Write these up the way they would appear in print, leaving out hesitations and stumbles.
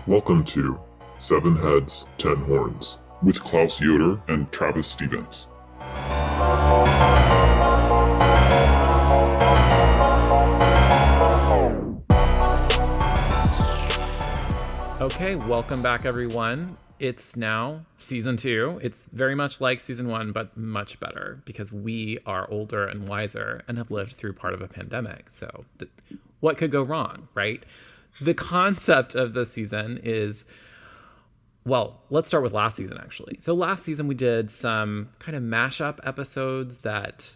Welcome to Seven Heads, Ten Horns with Klaus and Travis Stevens. Okay, welcome back, everyone. It's now season 2. It's very much like season 1, but much better because we are older and wiser and have lived through part of a pandemic. So what could go wrong, right? The concept of the season is, well, let's start with last season, actually. So last season, we did some kind of mashup episodes that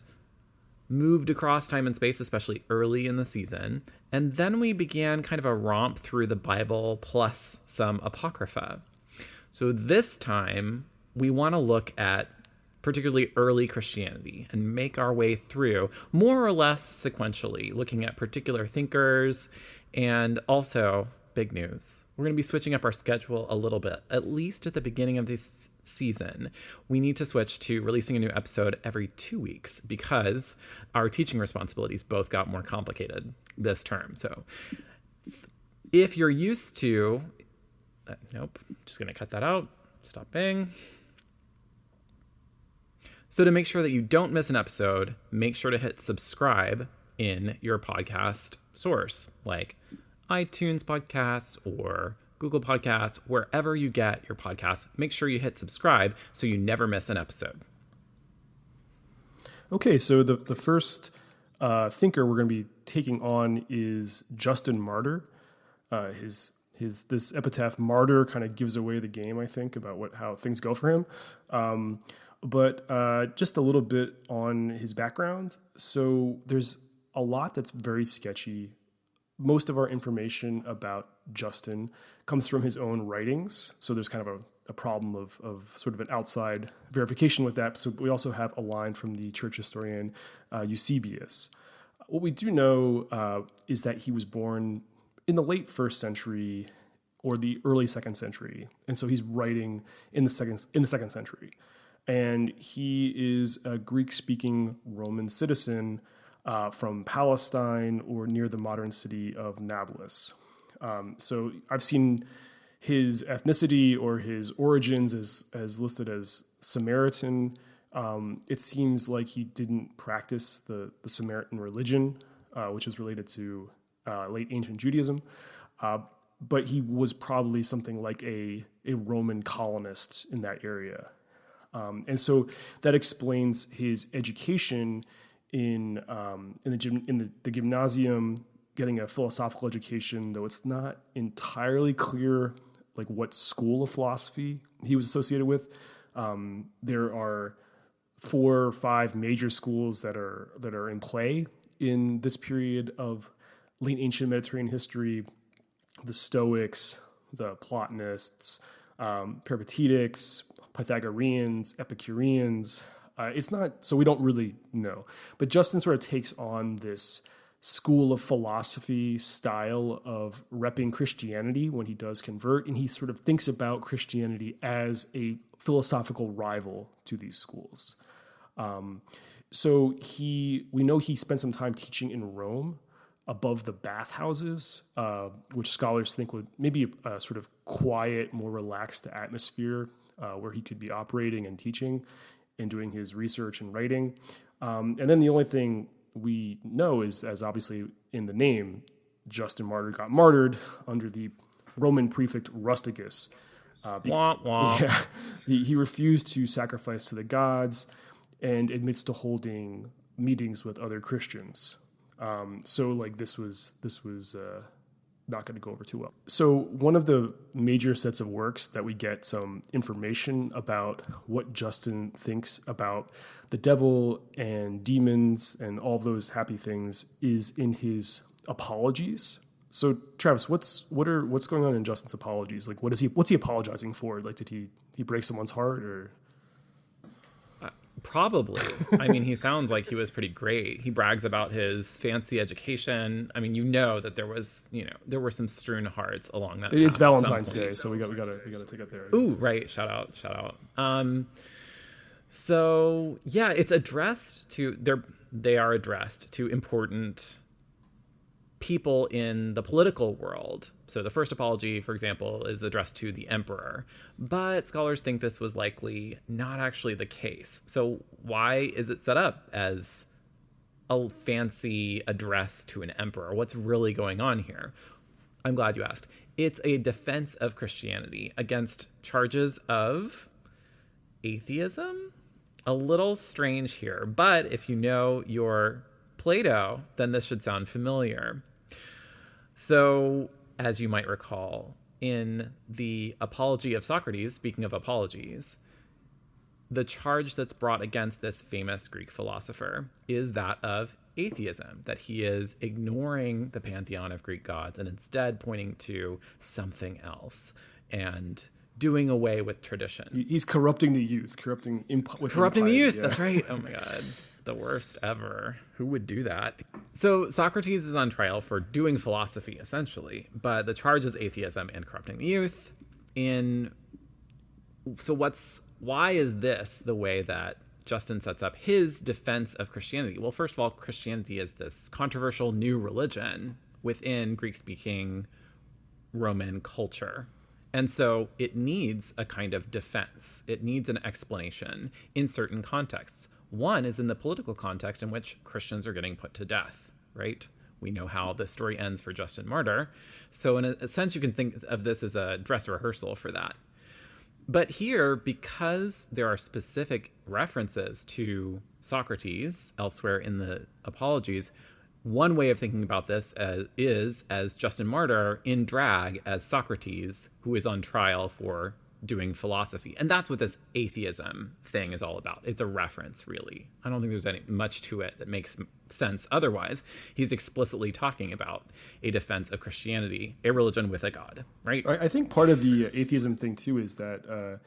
moved across time and space, especially early in the season. And then we began kind of a romp through the Bible plus some Apocrypha. So this time, we want to look at particularly early Christianity and make our way through more or less sequentially, looking at particular thinkers and also big news. We're going to be switching up our schedule a little bit, at least at the beginning of this season. We need to switch to releasing a new episode every 2 weeks because our teaching responsibilities both got more complicated this term. So if you're used to, nope, just going to cut that out. Stop Bing. So to make sure that you don't miss an episode, make sure to hit subscribe in your podcast source, like iTunes podcasts or Google Podcasts, wherever you get your podcasts. Make sure you hit subscribe so you never miss an episode. Okay, so the first thinker we're going to be taking on is Justin Martyr. This epitaph Martyr kind of gives away the game, I think, about how things go for him. But just a little bit on his background. So there's a lot that's very sketchy. Most of our information about Justin comes from his own writings. So there's kind of a problem of sort of an outside verification with that. So we also have a line from the church historian Eusebius. What we do know is that he was born in the late 1st century or the early 2nd century. And so he's writing in the second century. And he is a Greek-speaking Roman citizen from Palestine or near the modern city of Nablus. So I've seen his ethnicity or his origins as listed as Samaritan. It seems like he didn't practice the Samaritan religion, which is related to late ancient Judaism. But he was probably something like a Roman colonist in that area. And so that explains his education in the gymnasium, getting a philosophical education, though it's not entirely clear like what school of philosophy he was associated with. There are 4 or 5 major schools that are in play in this period of late ancient Mediterranean history: the Stoics, the Platonists, Peripatetics, Pythagoreans, Epicureans. It's not, so we don't really know. But Justin sort of takes on this school of philosophy style of repping Christianity when he does convert, and he sort of thinks about Christianity as a philosophical rival to these schools. So we know he spent some time teaching in Rome above the bathhouses, which scholars think would maybe a sort of quiet, more relaxed atmosphere where he could be operating and teaching and doing his research and writing. And then the only thing we know is, as obviously in the name, Justin Martyr got martyred under the Roman prefect Rusticus. Yeah, he refused to sacrifice to the gods and admits to holding meetings with other Christians. So like this was not going to go over too well. So one of the major sets of works that we get some information about what Justin thinks about the devil and demons and all those happy things is in his apologies. So Travis, what's going on in Justin's apologies? Like what's he apologizing for? Like did he break someone's heart or? Probably. I mean, he sounds like he was pretty great. He brags about his fancy education. I mean, that there were some strewn hearts along that path. It's Valentine's Day, so we got to take it there. Ooh, right. Shout out. So yeah, it's addressed to they are addressed to important people in the political world. So the first apology, for example, is addressed to the emperor, but scholars think this was likely not actually the case. So why is it set up as a fancy address to an emperor? What's really going on here? I'm glad you asked. It's a defense of Christianity against charges of atheism. A little strange here, but if you know your Plato, then this should sound familiar. So, as you might recall, in the Apology of Socrates, speaking of apologies, the charge that's brought against this famous Greek philosopher is that of atheism, that he is ignoring the pantheon of Greek gods and instead pointing to something else and doing away with tradition. He's corrupting the youth, corrupting the youth. Yeah. That's right. Oh my God. The worst ever. Who would do that? So Socrates is on trial for doing philosophy, essentially, but the charge is atheism and corrupting the youth. Why is this the way that Justin sets up his defense of Christianity? Well, first of all, Christianity is this controversial new religion within Greek-speaking Roman culture. And so it needs a kind of defense. It needs an explanation in certain contexts. One is in the political context in which Christians are getting put to death, right? We know how the story ends for Justin Martyr. So in a sense, you can think of this as a dress rehearsal for that. But here, because there are specific references to Socrates elsewhere in the Apologies, one way of thinking about this is as Justin Martyr in drag as Socrates, who is on trial for doing philosophy. And that's what this atheism thing is all about. It's a reference, really. I don't think there's much to it that makes sense otherwise. He's explicitly talking about a defense of Christianity, a religion with a god, right? I think part of the atheism thing, too, is that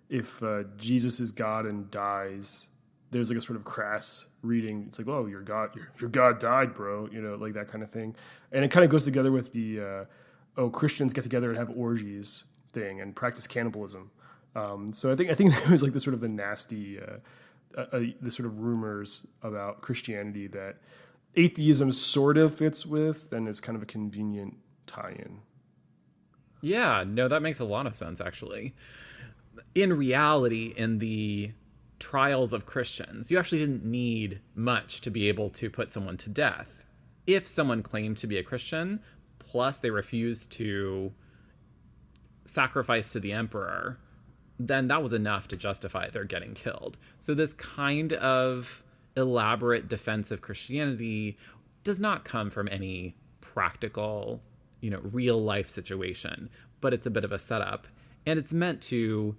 if Jesus is God and dies, there's like a sort of crass reading. It's like, oh, your God died, bro. You know, like that kind of thing. And it kind of goes together with the, Christians get together and have orgies thing and practice cannibalism. So I think there was like this sort of the nasty, the sort of rumors about Christianity that atheism sort of fits with and is kind of a convenient tie-in. Yeah, no, that makes a lot of sense, actually. In reality, in the trials of Christians, you actually didn't need much to be able to put someone to death. If someone claimed to be a Christian, plus they refused to sacrifice to the emperor, then that was enough to justify their getting killed. So this kind of elaborate defense of Christianity does not come from any practical, real life situation, but it's a bit of a setup. And it's meant to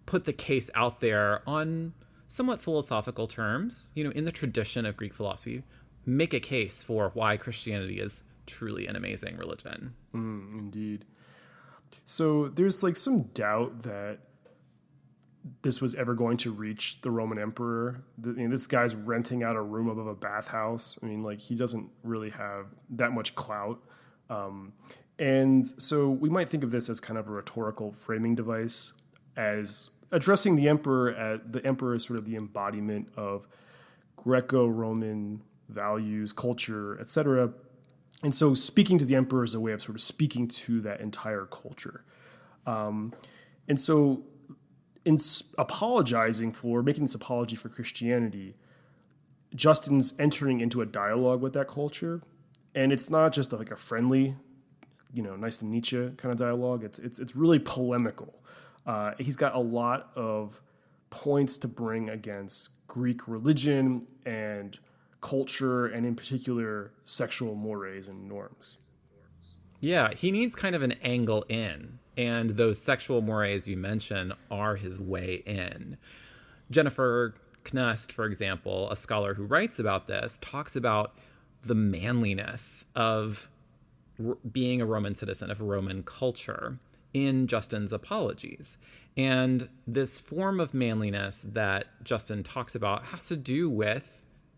put the case out there on somewhat philosophical terms, in the tradition of Greek philosophy, make a case for why Christianity is truly an amazing religion. Indeed. So there's like some doubt that this was ever going to reach the Roman emperor. This guy's renting out a room above a bathhouse. I mean, like, he doesn't really have that much clout. And so we might think of this as kind of a rhetorical framing device, as addressing the emperor. The emperor is sort of the embodiment of Greco-Roman values, culture, etc. And so speaking to the emperor is a way of sort of speaking to that entire culture. And so in apologizing for, making this apology for Christianity, Justin's entering into a dialogue with that culture. And it's not just like a friendly, nice to meet you kind of dialogue. It's really polemical. He's got a lot of points to bring against Greek religion and culture, and in particular, sexual mores and norms. Yeah, he needs kind of an angle in, and those sexual mores you mentioned are his way in. Jennifer Knust, for example, a scholar who writes about this, talks about the manliness of being a Roman citizen, of Roman culture, in Justin's Apologies. And this form of manliness that Justin talks about has to do with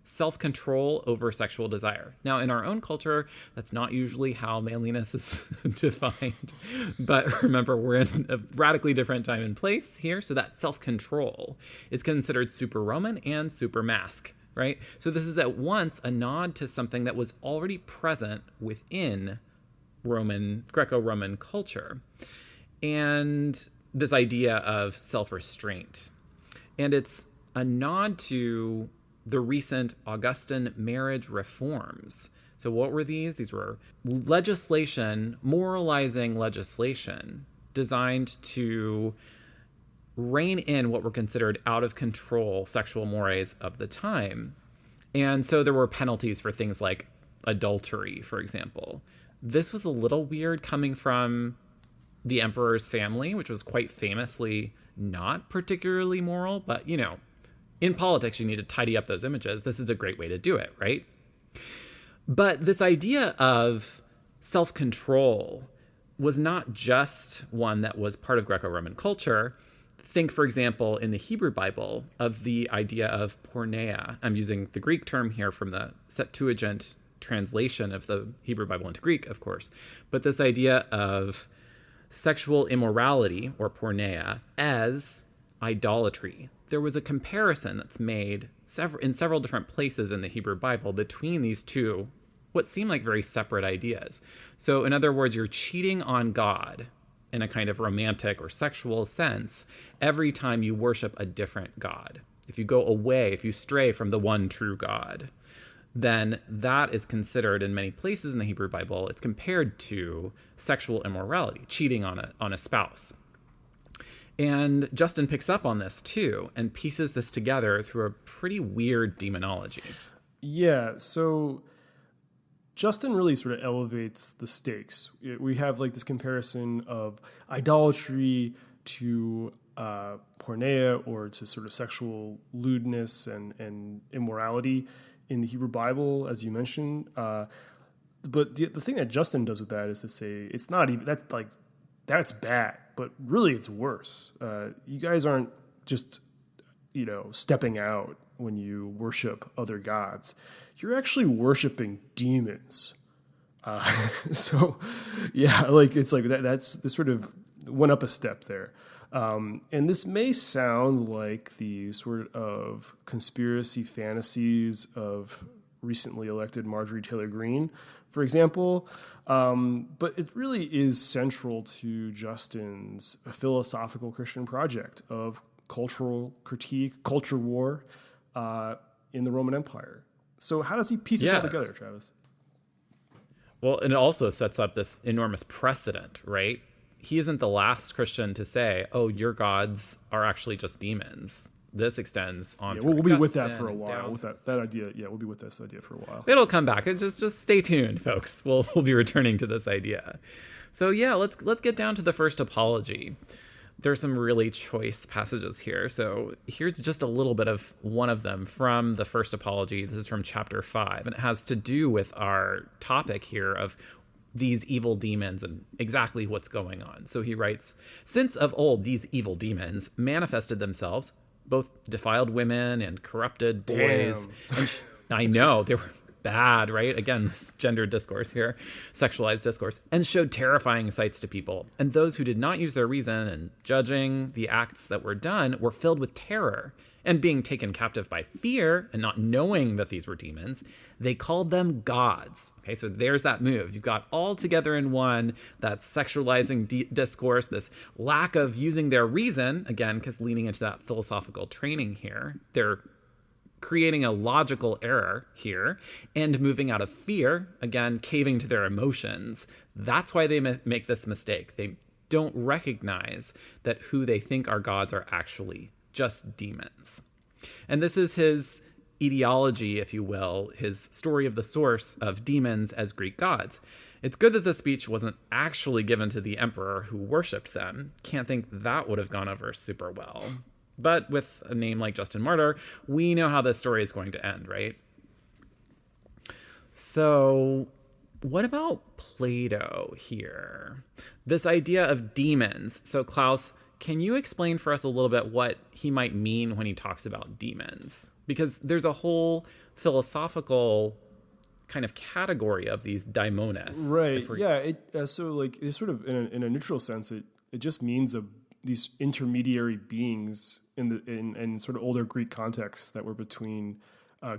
self-control over sexual desire. Now, in our own culture, that's not usually how manliness is defined. But remember, we're in a radically different time and place here, so that self-control is considered super Roman and super masc right? So this is at once a nod to something that was already present within Greco-Roman culture, and this idea of self-restraint. And it's a nod to the recent Augustan marriage reforms. So what were these? These were legislation, moralizing legislation, designed to rein in what were considered out of control sexual mores of the time. And so there were penalties for things like adultery, for example. This was a little weird coming from the emperor's family, which was quite famously not particularly moral, but in politics, you need to tidy up those images. This is a great way to do it, right? But this idea of self-control was not just one that was part of Greco-Roman culture. Think, for example, in the Hebrew Bible of the idea of porneia. I'm using the Greek term here from the Septuagint translation of the Hebrew Bible into Greek, of course. But this idea of sexual immorality, or porneia, as idolatry. There was a comparison that's made in several different places in the Hebrew Bible between these two, what seem like very separate ideas. So in other words, you're cheating on God in a kind of romantic or sexual sense every time you worship a different God. If you go away, if you stray from the one true God, then that is considered in many places in the Hebrew Bible, it's compared to sexual immorality, cheating on a spouse. And Justin picks up on this too and pieces this together through a pretty weird demonology. Yeah, so Justin really sort of elevates the stakes. We have like this comparison of idolatry to porneia, or to sort of sexual lewdness and immorality in the Hebrew Bible, as you mentioned. But the thing that Justin does with that is to say it's not even, that's bad, but really it's worse. You guys aren't just, stepping out when you worship other gods. You're actually worshiping demons. So yeah, it's like that's this sort of went up a step there. And this may sound like the sort of conspiracy fantasies of recently elected Marjorie Taylor Greene, for example, but it really is central to Justin's philosophical Christian project of cultural critique, culture war in the Roman Empire. So how does he piece this all together, Travis? Well, and it also sets up this enormous precedent, right? He isn't the last Christian to say, oh, your gods are actually just demons. This extends on to we'll be with that Augustine for a while. down. With that idea, we'll be with this idea for a while. It'll come back. Just stay tuned, folks. We'll be returning to this idea. So yeah, let's get down to the first apology. There's some really choice passages here. So here's just a little bit of one of them from the first apology. This is from chapter 5, and it has to do with our topic here of these evil demons and exactly what's going on. So he writes, since of old these evil demons manifested themselves, both defiled women and corrupted boys. And I know, they were bad, right? Again, this gendered discourse here, sexualized discourse, and showed terrifying sights to people. And those who did not use their reason and judging the acts that were done were filled with terror, and being taken captive by fear and not knowing that these were demons, they called them gods. Okay, so there's that move. You've got all together in one, that sexualizing discourse, this lack of using their reason, again, because leaning into that philosophical training here, they're creating a logical error here, and moving out of fear, again, caving to their emotions. That's why they make this mistake. They don't recognize that who they think are gods are actually just demons. And this is his etiology, if you will, his story of the source of demons as Greek gods. It's good that the speech wasn't actually given to the emperor who worshipped them. Can't think that would have gone over super well. But with a name like Justin Martyr, we know how this story is going to end, right? So what about Plato here? This idea of demons. So Klaus, can you explain for us a little bit what he might mean when he talks about demons? Because there's a whole philosophical kind of category of these daimones. Right. Yeah. So like it's sort of in a neutral sense, it just means these intermediary beings in sort of older Greek contexts that were between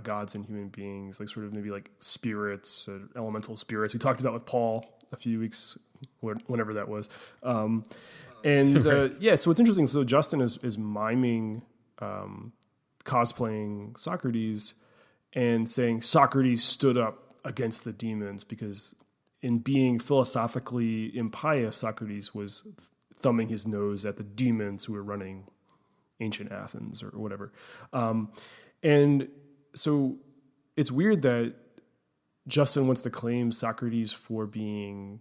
gods and human beings, like sort of maybe like spirits, elemental spirits. We talked about with Paul a few weeks, whenever that was. Yeah, so it's interesting. So Justin is miming, cosplaying Socrates and saying Socrates stood up against the demons because in being philosophically impious, Socrates was thumbing his nose at the demons who were running ancient Athens or whatever. And so it's weird that Justin wants to claim Socrates for being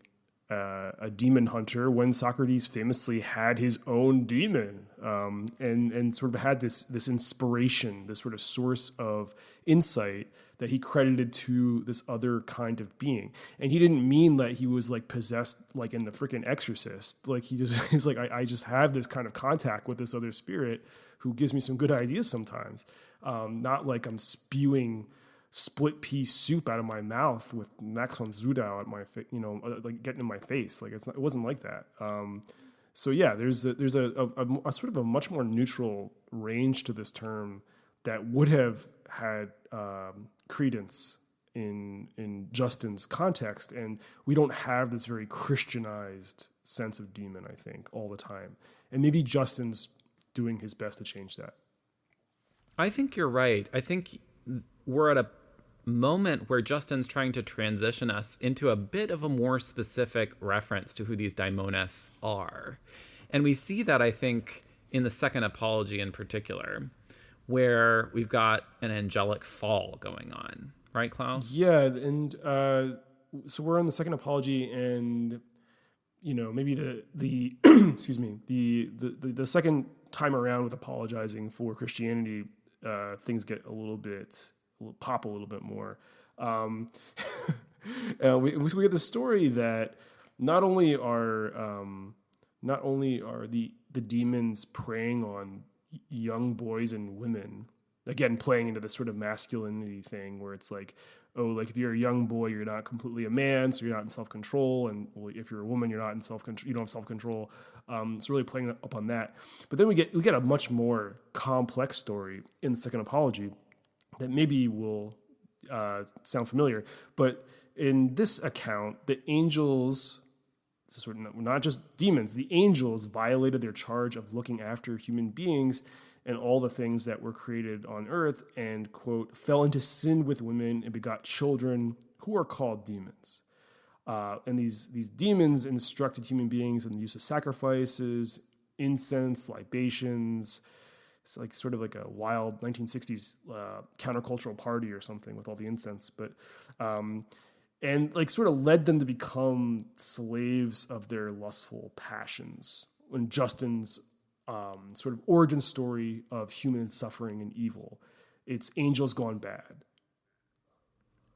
a demon hunter when Socrates famously had his own demon, and sort of had this inspiration, this sort of source of insight that he credited to this other kind of being. And he didn't mean that he was like possessed like in the freaking Exorcist. Like he's like, I just have this kind of contact with this other spirit who gives me some good ideas sometimes. Not like I'm spewing split pea soup out of my mouth with Max von Sydow at my like getting in my face. Like it wasn't like that. So yeah, there's a sort of a much more neutral range to this term that would have had credence in Justin's context, and we don't have this very Christianized sense of demon, I think, all the time. And maybe Justin's doing his best to change that. I think you're right. I think we're at a moment where Justin's trying to transition us into a bit of a more specific reference to who these daimones are. And we see that, I think, in the second apology in particular, where we've got an angelic fall going on. Right, Klaus? Yeah, and so we're on the second apology, and maybe the excuse me, the second time around with apologizing for Christianity, things get pop a little bit more. We get the story that not only are the demons preying on young boys and women, again playing into this sort of masculinity thing where it's like, oh, like if you're a young boy, you're not completely a man, so you're not in self-control, and if you're a woman, you're not in self-control. You don't have self-control. It's really playing up on that. But then we get a much more complex story in the second apology that maybe will sound familiar. But in this account, the angels, sort of not just demons, the angels violated their charge of looking after human beings and all the things that were created on earth, and, quote, fell into sin with women and begot children who are called demons. And these demons instructed human beings in the use of sacrifices, incense, libations. It's like sort of like a wild 1960s countercultural party or something with all the incense. But and like sort of led them to become slaves of their lustful passions. When Justin's sort of origin story of human suffering and evil, it's angels gone bad.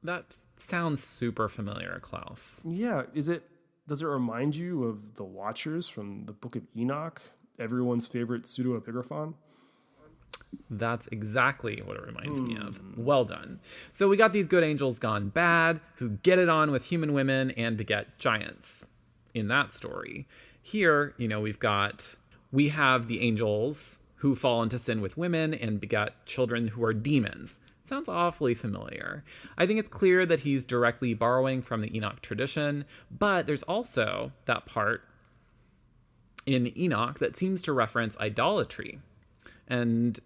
That sounds super familiar, Klaus. Yeah, does it remind you of the Watchers from the Book of Enoch, everyone's favorite pseudo-epigraphon? That's exactly what it reminds me of. Well done. So we got these good angels gone bad who get it on with human women and beget giants in that story. Here, we have the angels who fall into sin with women and beget children who are demons. Sounds awfully familiar. I think it's clear that he's directly borrowing from the Enoch tradition, but there's also that part in Enoch that seems to reference idolatry. And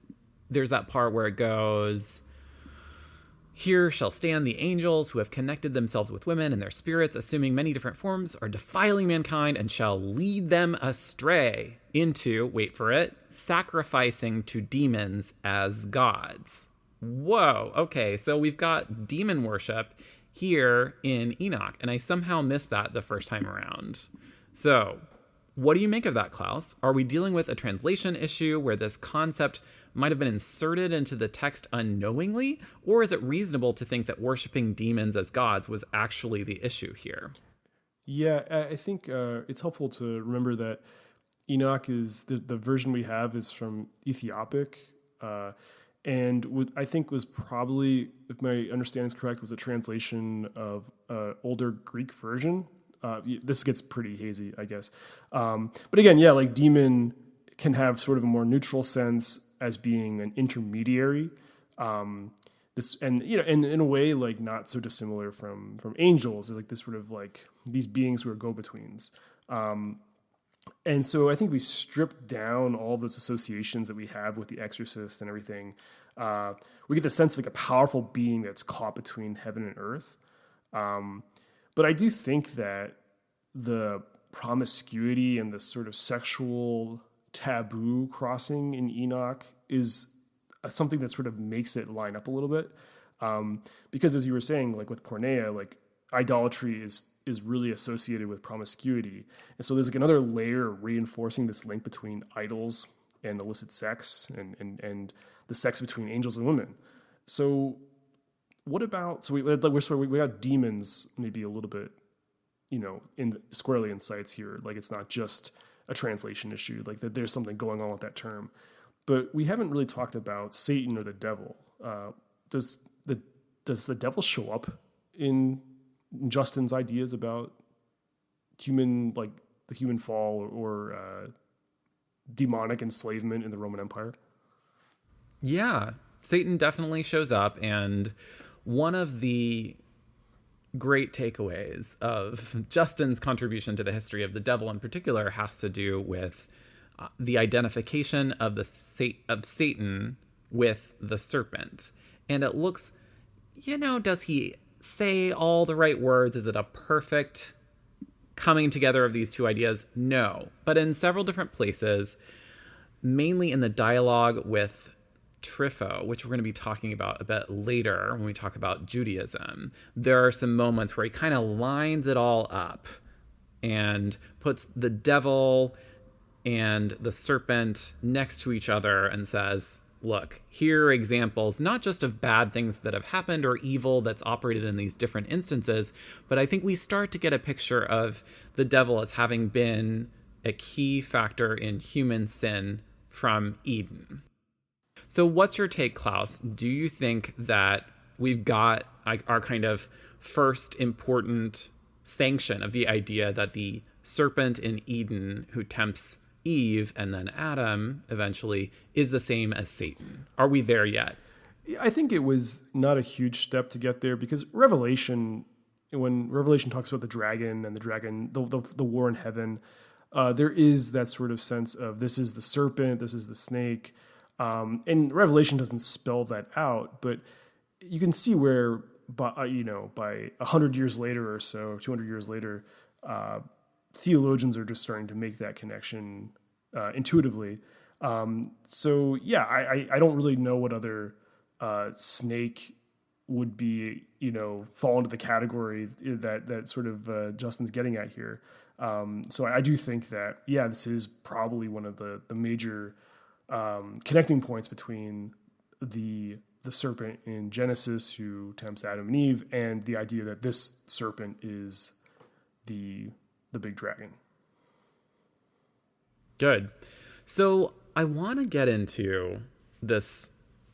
there's that part where it goes, here shall stand the angels who have connected themselves with women, and their spirits, assuming many different forms, are defiling mankind and shall lead them astray into, wait for it, sacrificing to demons as gods. Whoa, okay, so we've got demon worship here in Enoch, and I somehow missed that the first time around. So what do you make of that, Klaus? Are we dealing with a translation issue where this concept might have been inserted into the text unknowingly? Or is it reasonable to think that worshiping demons as gods was actually the issue here? Yeah, I think it's helpful to remember that Enoch is, the version we have is from Ethiopic, and I think was probably, if my understanding is correct, was a translation of an older Greek version. This gets pretty hazy, I guess. But again, yeah, like demon can have sort of a more neutral sense as being an intermediary. this, and and in a way, like, not so dissimilar from angels, like this sort of like these beings who are go-betweens. And so I think we strip down all those associations that we have with The Exorcist and everything. We get the sense of like a powerful being that's caught between heaven and earth. But I do think that the promiscuity and the sort of sexual taboo crossing in Enoch is something that sort of makes it line up a little bit. Because as you were saying, like with Porneia, like idolatry is really associated with promiscuity. And so there's like another layer reinforcing this link between idols and illicit sex and the sex between angels and women. So what about, so we got demons maybe a little bit, squarely in sights here. Like it's not just a translation issue, like that there's something going on with that term. But we haven't really talked about Satan or the devil. Does the devil show up in Justin's ideas about the human fall or demonic enslavement in the Roman Empire? Yeah, Satan definitely shows up, and one of the great takeaways of Justin's contribution to the history of the devil in particular has to do with the identification of Satan with the serpent. And it looks, does he say all the right words? Is it a perfect coming together of these two ideas? No. But in several different places, mainly in the dialogue with Trypho, which we're going to be talking about a bit later when we talk about Judaism, there are some moments where he kind of lines it all up and puts the devil and the serpent next to each other and says, look, here are examples, not just of bad things that have happened or evil that's operated in these different instances, but I think we start to get a picture of the devil as having been a key factor in human sin from Eden. So what's your take, Klaus? Do you think that we've got our kind of first important sanction of the idea that the serpent in Eden who tempts Eve and then Adam eventually is the same as Satan? Are we there yet? I think it was not a huge step to get there, because when Revelation talks about the dragon and the war in heaven, there is that sort of sense of this is the serpent, this is the snake. And Revelation doesn't spell that out, but you can see where by 100 years later or so, 200 years later, theologians are just starting to make that connection intuitively. So yeah, I don't really know what other snake would be, fall into the category that sort of Justin's getting at here. So I do think that, yeah, this is probably one of the major connecting points between the serpent in Genesis who tempts Adam and Eve and the idea that this serpent is the big dragon. Good. So I want to get into this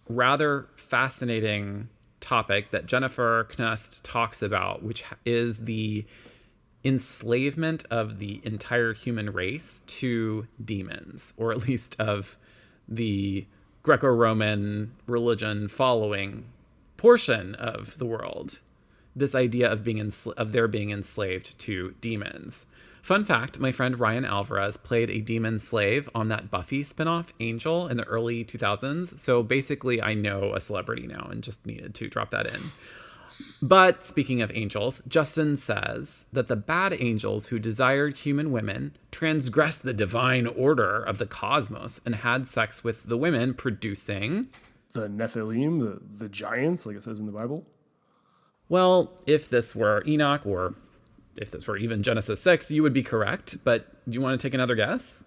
rather fascinating topic that Jennifer Knust talks about, which is the enslavement of the entire human race to demons, or at least of the Greco-Roman religion following portion of the world. This idea of their being enslaved to demons. Fun fact, my friend Ryan Alvarez played a demon slave on that Buffy spinoff, Angel, in the early 2000s. So basically I know a celebrity now and just needed to drop that in. But speaking of angels, Justin says that the bad angels who desired human women transgressed the divine order of the cosmos and had sex with the women, producing the Nephilim, the giants, like it says in the Bible. Well, if this were Enoch, or if this were even Genesis 6, you would be correct. But do you want to take another guess?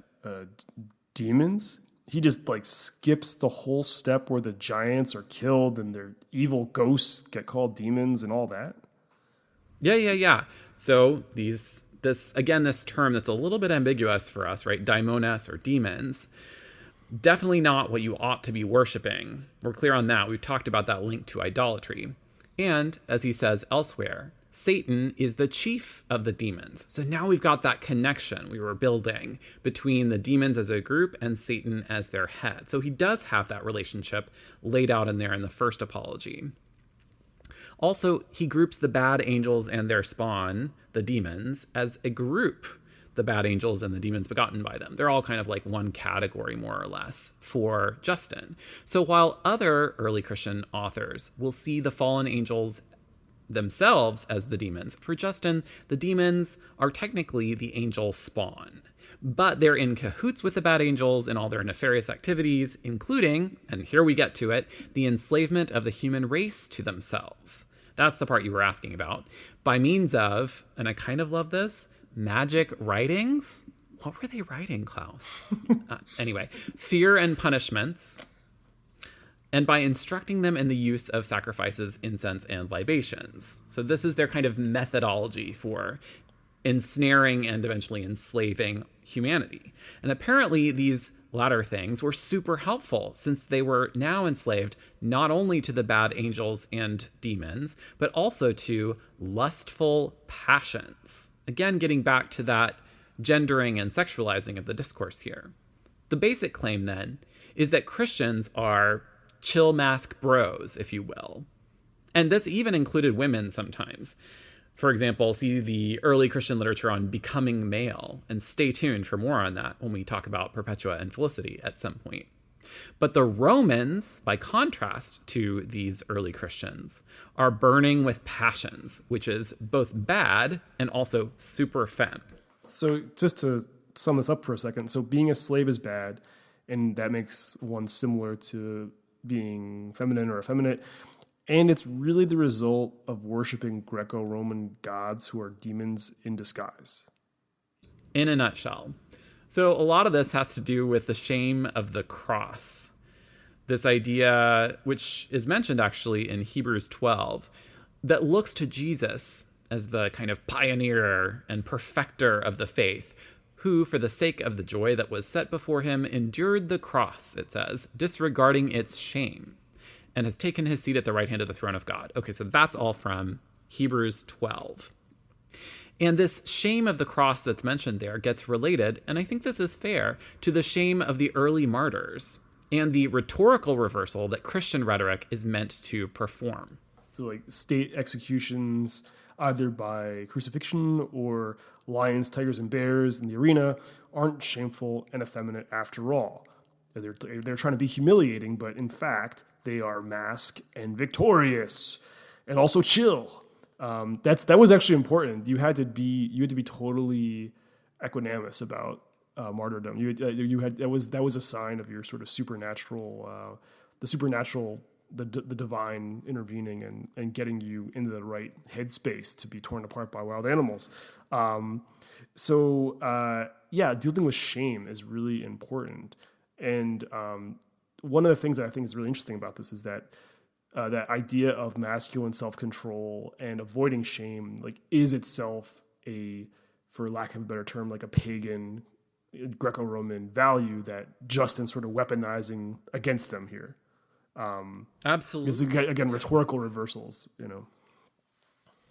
Demons? He just skips the whole step where the giants are killed and their evil ghosts get called demons and all that. Yeah. So this term that's a little bit ambiguous for us, right? Daimones or demons. Definitely not what you ought to be worshiping. We're clear on that. We've talked about that link to idolatry. And as he says elsewhere, Satan is the chief of the demons. So now we've got that connection we were building between the demons as a group and Satan as their head. So he does have that relationship laid out in there in the first apology. Also, he groups the bad angels and their spawn, the demons, as a group, the bad angels and the demons begotten by them. They're all kind of like one category, more or less, for Justin. So while other early Christian authors will see the fallen angels themselves as the demons, for Justin, the demons are technically the angel spawn. But they're in cahoots with the bad angels in all their nefarious activities, including, and here we get to it, the enslavement of the human race to themselves. That's the part you were asking about. By means of, and I kind of love this, magic writings. What were they writing, Klaus? Anyway, fear and punishments, and by instructing them in the use of sacrifices, incense, and libations. So this is their kind of methodology for ensnaring and eventually enslaving humanity. And apparently these latter things were super helpful, since they were now enslaved not only to the bad angels and demons, but also to lustful passions. Again, getting back to that gendering and sexualizing of the discourse here. The basic claim, then, is that Christians are chill mask bros, if you will. And this even included women sometimes. For example, see the early Christian literature on becoming male, and stay tuned for more on that when we talk about Perpetua and Felicity at some point. But the Romans, by contrast to these early Christians, are burning with passions, which is both bad and also super femme. So just to sum this up for a second, so being a slave is bad, and that makes one similar to being feminine or effeminate. And it's really the result of worshiping Greco-Roman gods who are demons in disguise. In a nutshell. So a lot of this has to do with the shame of the cross. This idea, which is mentioned actually in Hebrews 12, that looks to Jesus as the kind of pioneer and perfecter of the faith, who, for the sake of the joy that was set before him, endured the cross, it says, disregarding its shame, and has taken his seat at the right hand of the throne of God. Okay, so that's all from Hebrews 12. And this shame of the cross that's mentioned there gets related, and I think this is fair, to the shame of the early martyrs and the rhetorical reversal that Christian rhetoric is meant to perform. So like state executions, either by crucifixion or lions, tigers, and bears in the arena, aren't shameful and effeminate after all. They're trying to be humiliating, but in fact, they are mask and victorious, and also chill. That was actually important. You had to be totally equanimous about martyrdom. That was a sign of your sort of supernatural, the divine intervening and getting you into the right headspace to be torn apart by wild animals. Dealing with shame is really important. And one of the things that I think is really interesting about this is that that idea of masculine self-control and avoiding shame, like, is itself for lack of a better term, like a pagan Greco-Roman value that Justin's sort of weaponizing against them here. Absolutely. It's again rhetorical reversals,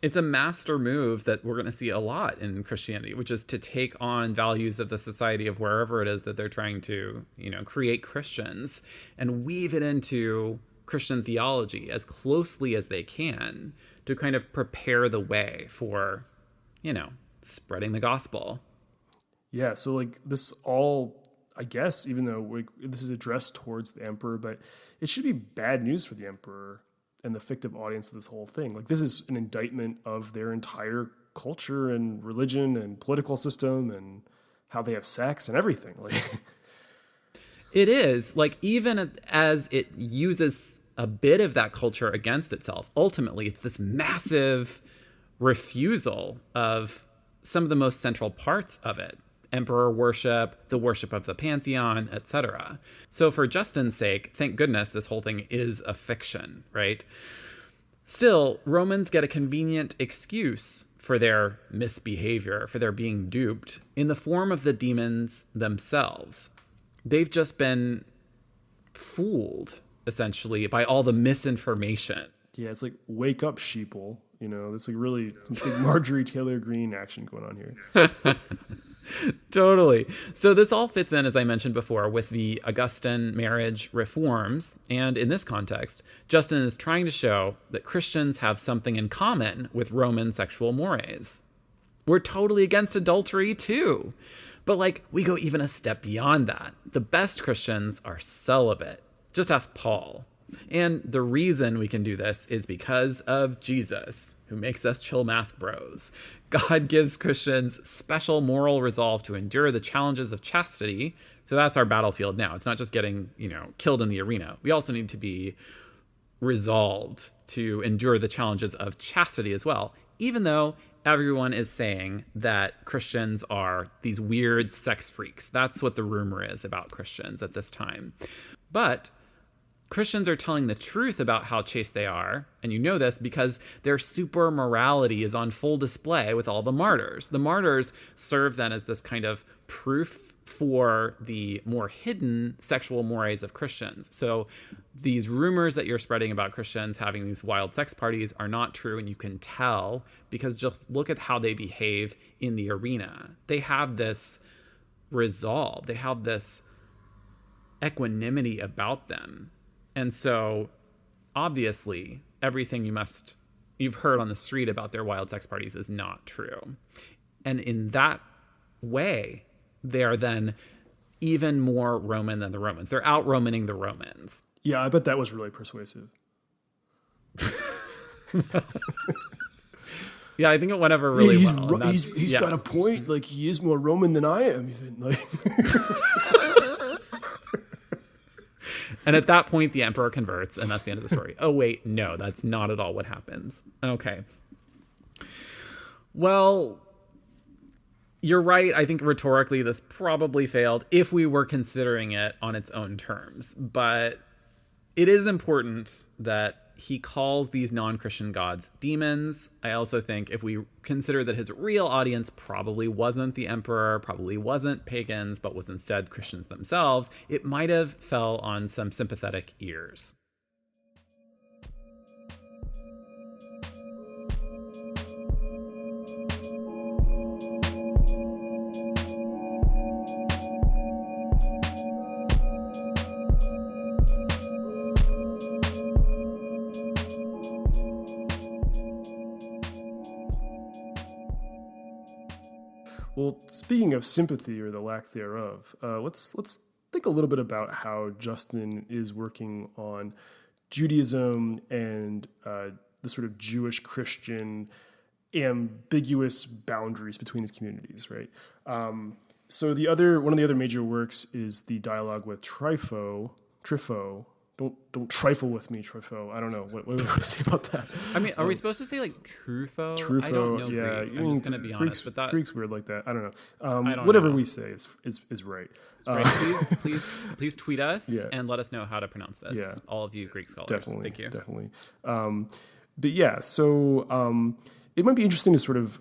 It's a master move that we're going to see a lot in Christianity, which is to take on values of the society of wherever it is that they're trying to, create Christians, and weave it into Christian theology as closely as they can to kind of prepare the way for, spreading the gospel. Yeah. So like this all, I guess, even though this is addressed towards the emperor, but it should be bad news for the emperor and the fictive audience of this whole thing. Like, this is an indictment of their entire culture and religion and political system and how they have sex and everything. Like, it is, like, even as it uses a bit of that culture against itself, ultimately it's this massive refusal of some of the most central parts of it. Emperor worship, the worship of the pantheon, etc. So for Justin's sake, thank goodness this whole thing is a fiction, right? Still, Romans get a convenient excuse for their misbehavior, for their being duped, in the form of the demons themselves. They've just been fooled, essentially, by all the misinformation. Yeah, it's like, wake up, sheeple. It's like really some big Marjorie Taylor Greene action going on here. Totally. So this all fits in, as I mentioned before, with the Augustan marriage reforms. And in this context, Justin is trying to show that Christians have something in common with Roman sexual mores. We're totally against adultery too. But we go even a step beyond that. The best Christians are celibate. Just ask Paul. And the reason we can do this is because of Jesus, who makes us chill mask bros. God gives Christians special moral resolve to endure the challenges of chastity. So that's our battlefield now. It's not just getting, killed in the arena. We also need to be resolved to endure the challenges of chastity as well, even though everyone is saying that Christians are these weird sex freaks. That's what the rumor is about Christians at this time. But Christians are telling the truth about how chaste they are, and you know this because their super morality is on full display with all the martyrs. The martyrs serve then as this kind of proof for the more hidden sexual mores of Christians. So these rumors that you're spreading about Christians having these wild sex parties are not true, and you can tell because just look at how they behave in the arena. They have this resolve. They have this equanimity about them. And so, obviously, everything you've heard on the street about their wild sex parties is not true. And in that way, they are then even more Roman than the Romans. They're out-Romaning the Romans. Yeah, I bet that was really persuasive. Yeah, I think it went over really well. He's got a point. He is more Roman than I am, even. And at that point, the emperor converts, and that's the end of the story. Oh, wait, no, that's not at all what happens. Okay. Well, you're right. I think rhetorically, this probably failed if we were considering it on its own terms. But it is important that he calls these non-Christian gods demons. I also think if we consider that his real audience probably wasn't the emperor, probably wasn't pagans, but was instead Christians themselves, it might have fell on some sympathetic ears. Well, speaking of sympathy or the lack thereof, let's think a little bit about how Justin is working on Judaism and the sort of Jewish-Christian ambiguous boundaries between his communities, right? So one of the other major works is the dialogue with Trifo. Don't trifle with me, Truffaut. I don't know. What do you want to say about that? I mean, are we supposed to say Truffaut? Truffaut, I don't know yeah. Greek. I'm just going to be honest with that. Greek's weird like that. I don't know. I don't whatever know. we say is right. Right. Please tweet us and let us know how to pronounce this. Yeah. All of you Greek scholars. Definitely. Thank you. Definitely. But yeah, so it might be interesting to sort of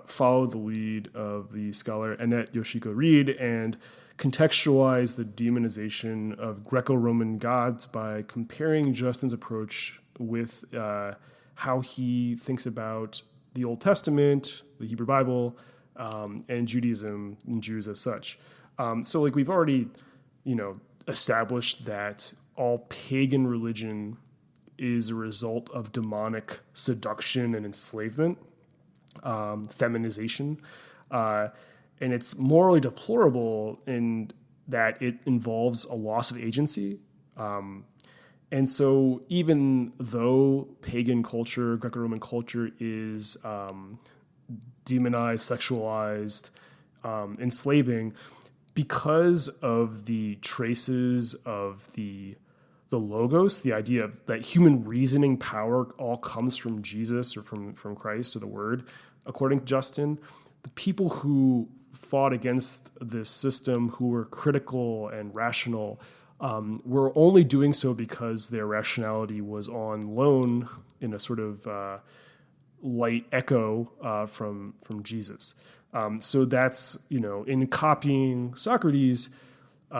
follow the lead of the scholar Annette Yoshiko Reed and contextualize the demonization of Greco-Roman gods by comparing Justin's approach with how he thinks about the Old Testament, the Hebrew Bible, and Judaism and Jews as such. So we've already, established that all pagan religion is a result of demonic seduction and enslavement, feminization, and it's morally deplorable in that it involves a loss of agency. And so even though pagan culture, Greco-Roman culture is demonized, sexualized, enslaving, because of the traces of the logos, the idea of that human reasoning power all comes from Jesus or from Christ or the Word, according to Justin, the people who fought against this system, who were critical and rational, were only doing so because their rationality was on loan in a sort of light echo from Jesus. So that's, in copying Socrates,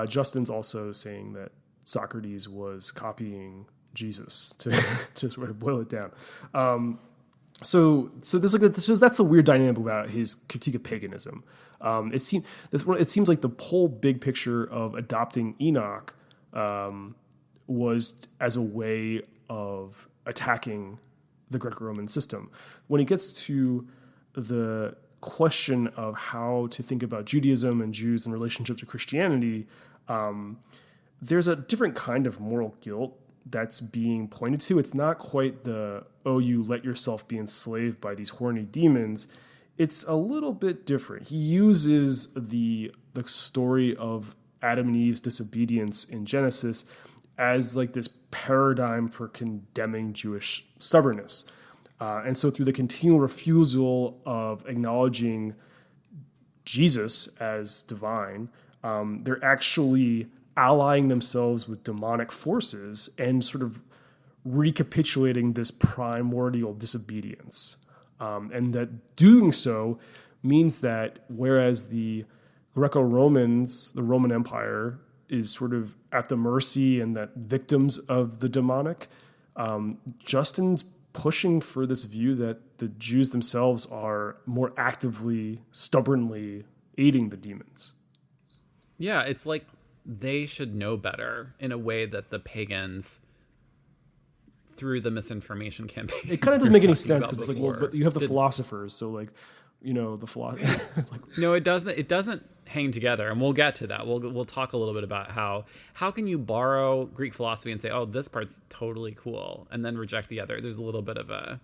Justin's also saying that Socrates was copying Jesus, to sort of boil it down. That's the weird dynamic about his critique of paganism. It seems like the whole big picture of adopting Enoch was as a way of attacking the Greco-Roman system. When it gets to the question of how to think about Judaism and Jews in relationship to Christianity, there's a different kind of moral guilt that's being pointed to. It's not quite you let yourself be enslaved by these horny demons. It's a little bit different. He uses the story of Adam and Eve's disobedience in Genesis as like this paradigm for condemning Jewish stubbornness. And so through the continual refusal of acknowledging Jesus as divine, they're actually allying themselves with demonic forces and sort of recapitulating this primordial disobedience. And that doing so means that whereas the Greco-Romans, the Roman Empire, is sort of at the mercy and that victims of the demonic, Justin's pushing for this view that the Jews themselves are more actively, stubbornly aiding the demons. Yeah, it's like they should know better in a way that the pagans, through the misinformation campaign, it kind of doesn't make any sense because it's like, well, but you have the philosophers, so like, the philosophy. No, it doesn't. It doesn't hang together, and we'll get to that. We'll talk a little bit about how can you borrow Greek philosophy and say, oh, this part's totally cool, and then reject the other. There's a little bit of a,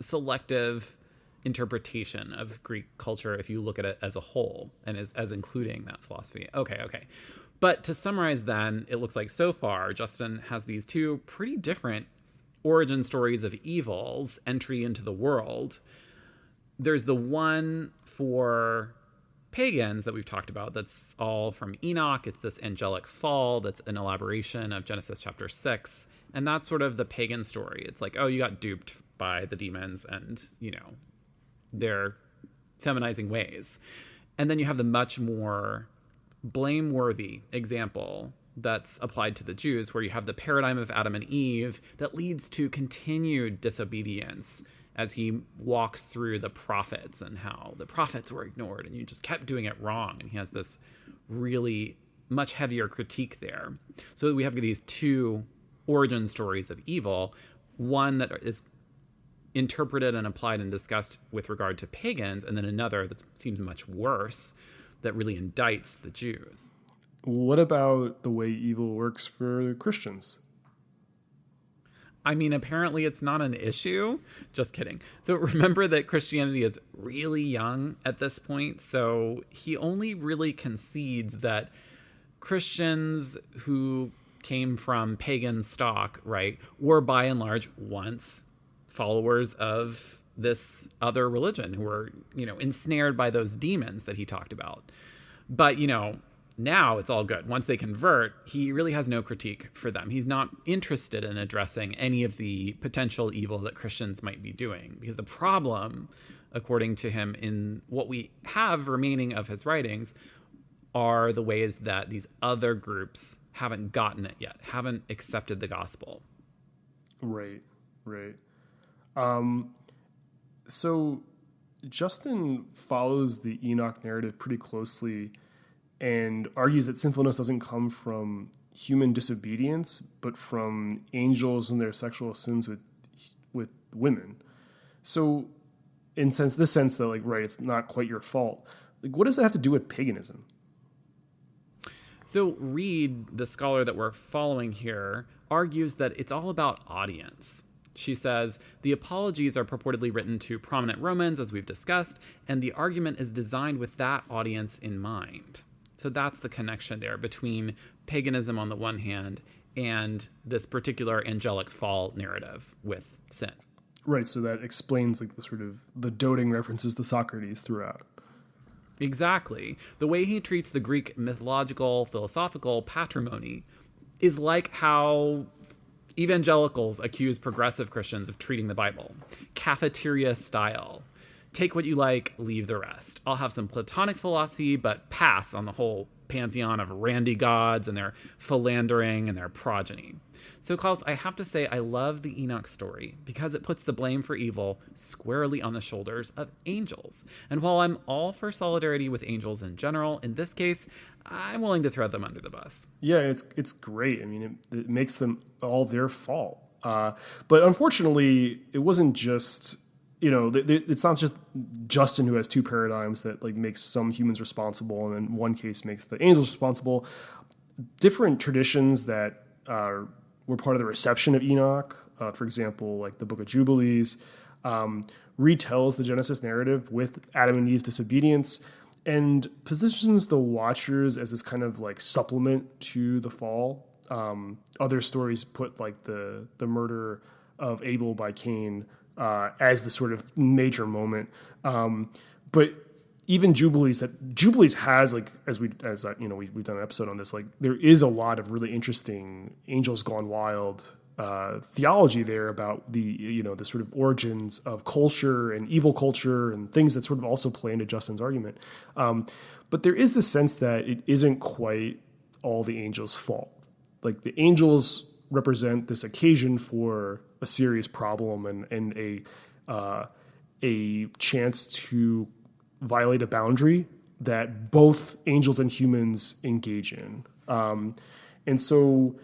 selective interpretation of Greek culture if you look at it as a whole and as including that philosophy. Okay. But to summarize then, it looks like so far Justin has these two pretty different origin stories of evil's entry into the world. There's the one for pagans that we've talked about that's all from Enoch. It's this angelic fall that's an elaboration of Genesis chapter 6. And that's sort of the pagan story. It's like, oh, you got duped by the demons and, their feminizing ways. And then you have the much more blameworthy example that's applied to the Jews, where you have the paradigm of Adam and Eve that leads to continued disobedience as he walks through the prophets and how the prophets were ignored and you just kept doing it wrong. And he has this really much heavier critique there. So we have these two origin stories of evil, one that is interpreted and applied and discussed with regard to pagans, and then another that seems much worse that really indicts the Jews. What about the way evil works for Christians? I mean, apparently it's not an issue. Just kidding. So remember that Christianity is really young at this point. So he only really concedes that Christians who came from pagan stock, right, were by and large once followers of this other religion who were, ensnared by those demons that he talked about. But, now it's all good. Once they convert, he really has no critique for them. He's not interested in addressing any of the potential evil that Christians might be doing, because the problem, according to him, in what we have remaining of his writings are the ways that these other groups haven't gotten it yet, haven't accepted the gospel. Right. So Justin follows the Enoch narrative pretty closely and argues that sinfulness doesn't come from human disobedience, but from angels and their sexual sins with women. So in this sense that, like, right, it's not quite your fault. Like, what does that have to do with paganism? So Reed, the scholar that we're following here, argues that it's all about audience. She says, the apologies are purportedly written to prominent Romans, as we've discussed, and the argument is designed with that audience in mind. So that's the connection there between paganism on the one hand and this particular angelic fall narrative with sin. Right, so that explains like the doting references to Socrates throughout. Exactly. The way he treats the Greek mythological, philosophical patrimony is like how evangelicals accuse progressive Christians of treating the Bible. Cafeteria style. Take what you like, leave the rest. I'll have some Platonic philosophy, but pass on the whole pantheon of randy gods and their philandering and their progeny. So, Klaus, I have to say I love the Enoch story because it puts the blame for evil squarely on the shoulders of angels. And while I'm all for solidarity with angels in general, in this case, I'm willing to throw them under the bus. Yeah, it's great. I mean, it makes them all their fault. But unfortunately, it wasn't just, it's not just Justin who has two paradigms that like makes some humans responsible, and in one case makes the angels responsible. Different traditions that were part of the reception of Enoch, for example, like the Book of Jubilees, retells the Genesis narrative with Adam and Eve's disobedience and positions the Watchers as this kind of like supplement to the fall. Other stories put like the murder of Abel by Cain as the sort of major moment. But even Jubilees has like we've done an episode on this, like there is a lot of really interesting angels gone wild theology there about the sort of origins of culture and evil culture and things that sort of also play into Justin's argument. But there is the sense that it isn't quite all the angels' fault. Like the angels represent this occasion for a serious problem and a chance to violate a boundary that both angels and humans engage in. And so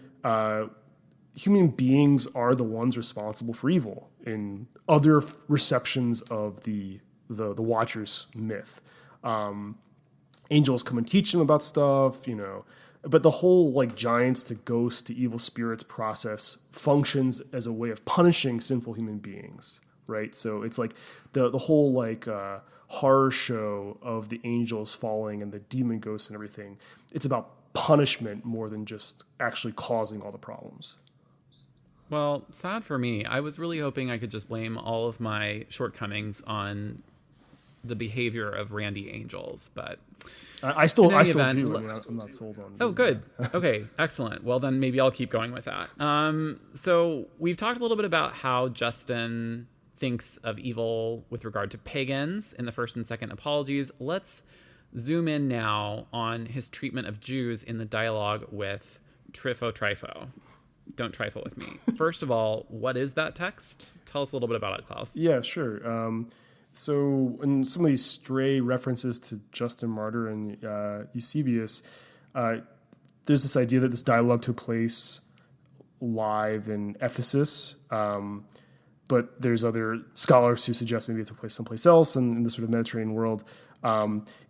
human beings are the ones responsible for evil in other receptions of the Watcher's myth. Angels come and teach them about stuff, but the whole like giants to ghosts to evil spirits process functions as a way of punishing sinful human beings, right? So it's like the whole like horror show of the angels falling and the demon ghosts and everything. It's about punishment more than just actually causing all the problems. Well, sad for me. I was really hoping I could just blame all of my shortcomings on the behavior of Randy angels, but I still do. event, I'm not sold on. Oh, good. Okay, excellent. Well, then maybe I'll keep going with that. So we've talked a little bit about how Justin thinks of evil with regard to pagans in the first and second apologies. Let's zoom in now on his treatment of Jews in the dialogue with Trifo. Don't trifle with me. First of all, what is that text? Tell us a little bit about it, Klaus. Yeah, sure. So in some of these stray references to Justin Martyr and Eusebius, there's this idea that this dialogue took place live in Ephesus, but there's other scholars who suggest maybe it took place someplace else in the sort of Mediterranean world.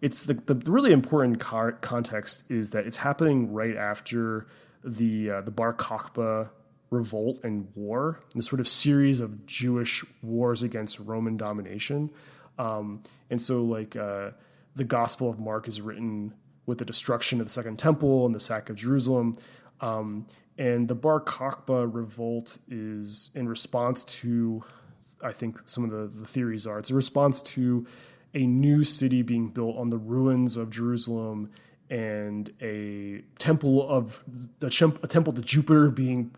It's the really important context is that it's happening right after the Bar Kokhba revolt and war, this sort of series of Jewish wars against Roman domination. And so like the Gospel of Mark is written with the destruction of the Second Temple and the sack of Jerusalem. And the Bar Kokhba revolt is in response to, I think some of the theories are, it's a response to a new city being built on the ruins of Jerusalem and a temple to Jupiter being,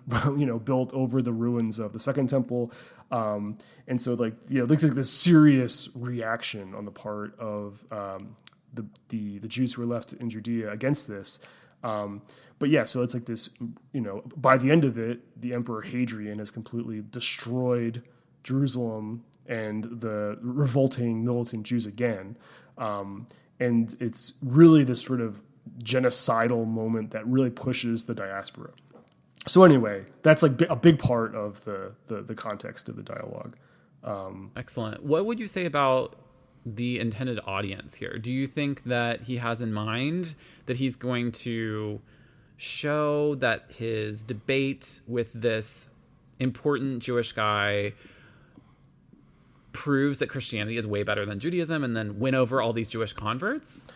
built over the ruins of the Second Temple, and so looks like this serious reaction on the part of the Jews who were left in Judea against this. But yeah, so it's like this, by the end of it, the Emperor Hadrian has completely destroyed Jerusalem and the revolting militant Jews again. And it's really this sort of genocidal moment that really pushes the diaspora. So anyway, that's like a big part of the context of the dialogue. Excellent. What would you say about the intended audience here? Do you think that he has in mind that he's going to show that his debate with this important Jewish guy proves that Christianity is way better than Judaism and then win over all these Jewish converts?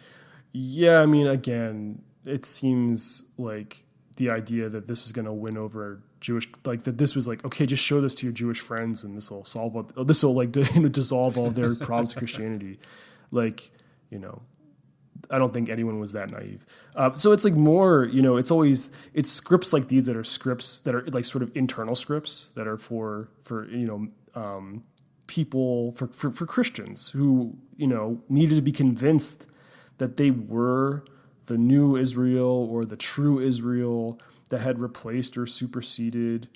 Yeah, I mean, again, it seems like the idea that this was going to win over Jewish, like that this was like, okay, just show this to your Jewish friends and this will dissolve all their problems with Christianity. Like, I don't think anyone was that naive. So it's like more, it's scripts like these that are scripts that are like sort of internal scripts that are for people, for Christians who, needed to be convinced that they were the new Israel or the true Israel, that had replaced or superseded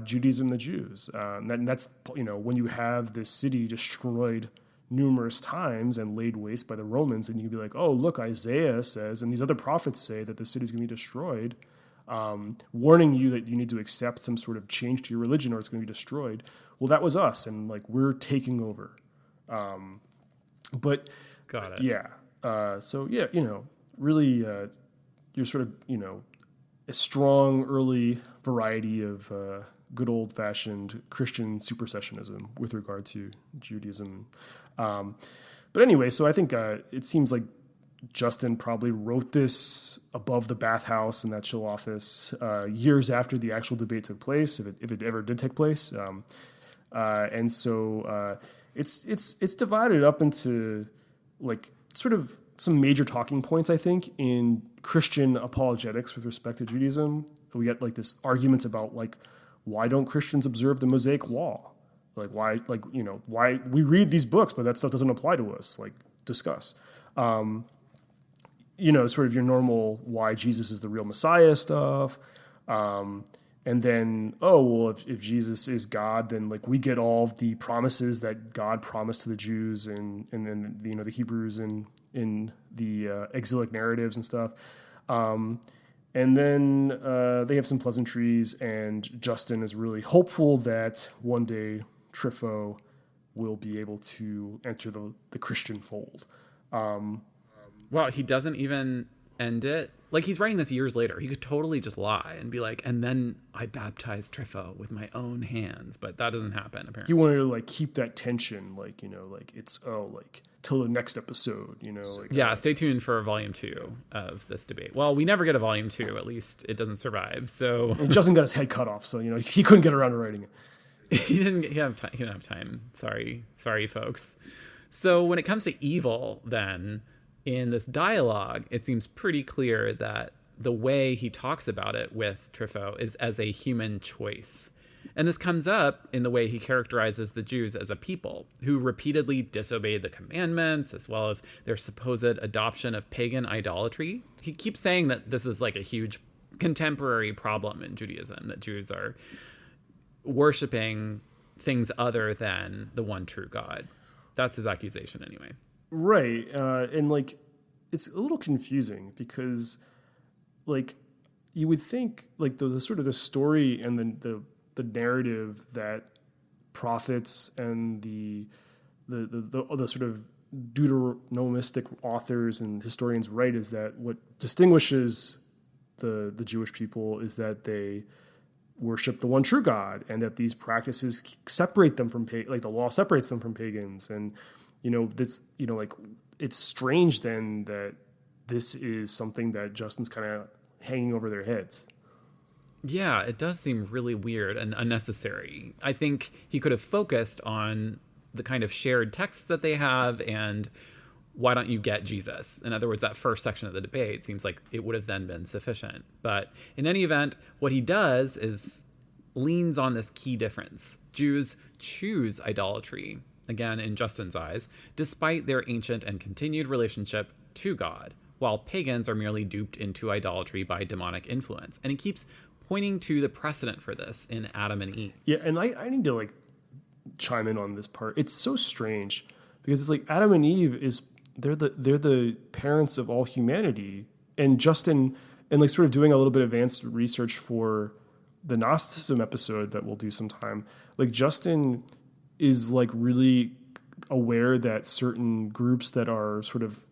Judaism, the Jews. And that's, when you have this city destroyed numerous times and laid waste by the Romans, and you can be like, oh, look, Isaiah says, and these other prophets say that the city's going to be destroyed, warning you that you need to accept some sort of change to your religion or it's going to be destroyed. Well, that was us, and like we're taking over. But got it. Yeah. So yeah, really, you're sort of, a strong early variety of good old fashioned Christian supersessionism with regard to Judaism. But anyway, so I think it seems like Justin probably wrote this above the bathhouse in that chill office years after the actual debate took place, if it ever did take place. And so it's divided up into like sort of some major talking points, I think, in Christian apologetics with respect to Judaism. We get like this arguments about like, why don't Christians observe the Mosaic law? Like why we read these books, but that stuff doesn't apply to us. Like discuss, sort of your normal why Jesus is the real Messiah stuff. And then, if Jesus is God, then like we get all of the promises that God promised to the Jews and then, the Hebrews in the exilic narratives and stuff. And then they have some pleasantries, and Justin is really hopeful that one day Trypho will be able to enter the Christian fold. Wow, he doesn't even end it. Like, he's writing this years later. He could totally just lie and be like, and then I baptized Trypho with my own hands. But that doesn't happen, apparently. He wanted to, like, keep that tension, like, it's, till the next episode, Yeah, stay tuned for volume 2 of this debate. Well, we never get a volume 2, at least it doesn't survive, so... And Justin got his head cut off, so, he couldn't get around to writing it. He didn't have time. Sorry, folks. So when it comes to evil, then... in this dialogue, it seems pretty clear that the way he talks about it with Trypho is as a human choice. And this comes up in the way he characterizes the Jews as a people who repeatedly disobeyed the commandments, as well as their supposed adoption of pagan idolatry. He keeps saying that this is like a huge contemporary problem in Judaism, that Jews are worshiping things other than the one true God. That's his accusation anyway. Right. And like, it's a little confusing because like you would think like the sort of the story and the narrative that prophets and the sort of Deuteronomistic authors and historians write is that what distinguishes the Jewish people is that they worship the one true God, and that these practices separate them from like the law separates them from pagans. And like it's strange then that this is something that Justin's kind of hanging over their heads. Yeah, it does seem really weird and unnecessary. I think he could have focused on the kind of shared texts that they have and why don't you get Jesus? In other words, that first section of the debate seems like it would have then been sufficient. But in any event, what he does is leans on this key difference. Jews choose idolatry, again, in Justin's eyes, despite their ancient and continued relationship to God, while pagans are merely duped into idolatry by demonic influence. And he keeps pointing to the precedent for this in Adam and Eve. Yeah, and I need to like chime in on this part. It's so strange because it's like Adam and Eve they're the parents of all humanity, and Justin, and like sort of doing a little bit of advanced research for the Gnosticism episode that we'll do sometime. Like Justin is like really aware that certain groups that are sort of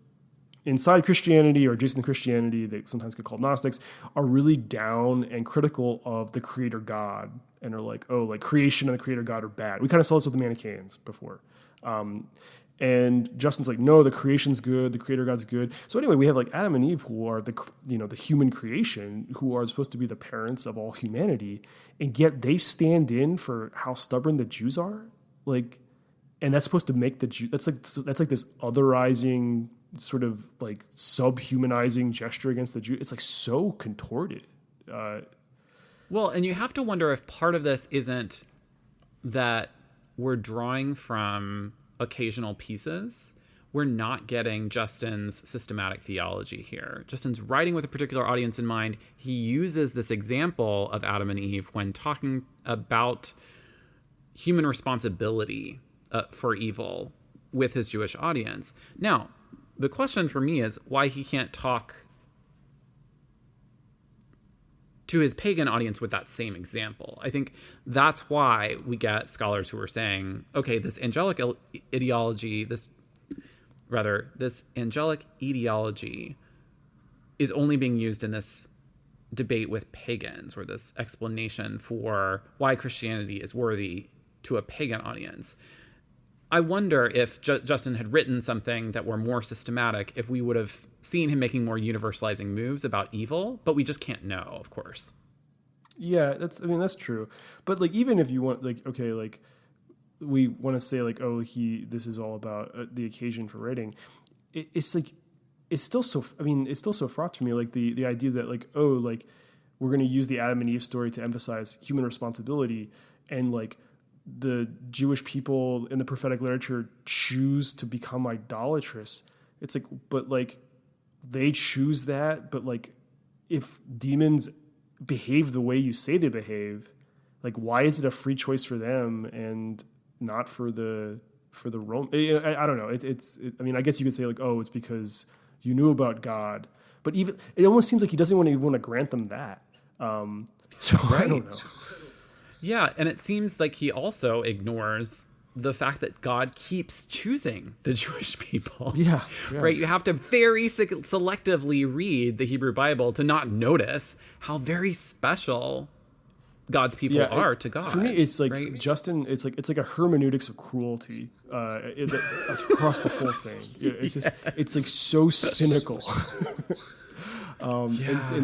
inside Christianity or adjacent to Christianity, they sometimes get called Gnostics, are really down and critical of the creator God, and are like, oh, like creation and the creator God are bad. We kind of saw this with the Manichaeans before. And Justin's like, no, the creation's good, the creator God's good. So anyway, we have like Adam and Eve, who are the human creation, who are supposed to be the parents of all humanity, and yet they stand in for how stubborn the Jews are. Like, and that's supposed to make the Jew. That's like this otherizing, sort of like subhumanizing gesture against the Jew. It's like so contorted. Well, and you have to wonder if part of this isn't that we're drawing from occasional pieces, we're not getting Justin's systematic theology here. Justin's writing with a particular audience in mind. He uses this example of Adam and Eve when talking about human responsibility for evil with his Jewish audience. Now, the question for me is why he can't talk to his pagan audience with that same example. I think that's why we get scholars who are saying, okay, this angelic ideology is only being used in this debate with pagans, or this explanation for why Christianity is worthy to a pagan audience. I wonder if Justin had written something that were more systematic, if we would have seen him making more universalizing moves about evil, but we just can't know, of course. Yeah, that's true. But like, even if you want, like, okay, like we want to say like, oh, this is all about the occasion for writing. It's still so fraught to me. Like the idea that like, oh, like we're going to use the Adam and Eve story to emphasize human responsibility, and like the Jewish people in the prophetic literature choose to become idolatrous. It's like, but like they choose that, but like if demons behave the way you say they behave, like why is it a free choice for them and not for the Rome? I don't know. I mean, I guess you could say like, oh, it's because you knew about God, but even it almost seems like he doesn't want to grant them that. So right. I don't know. Yeah, and it seems like he also ignores the fact that God keeps choosing the Jewish people. Yeah. Right? You have to very selectively read the Hebrew Bible to not notice how very special God's people are to God. For me, it's like, right? Justin, it's like a hermeneutics of cruelty across the whole thing. It's just, it's like so cynical. And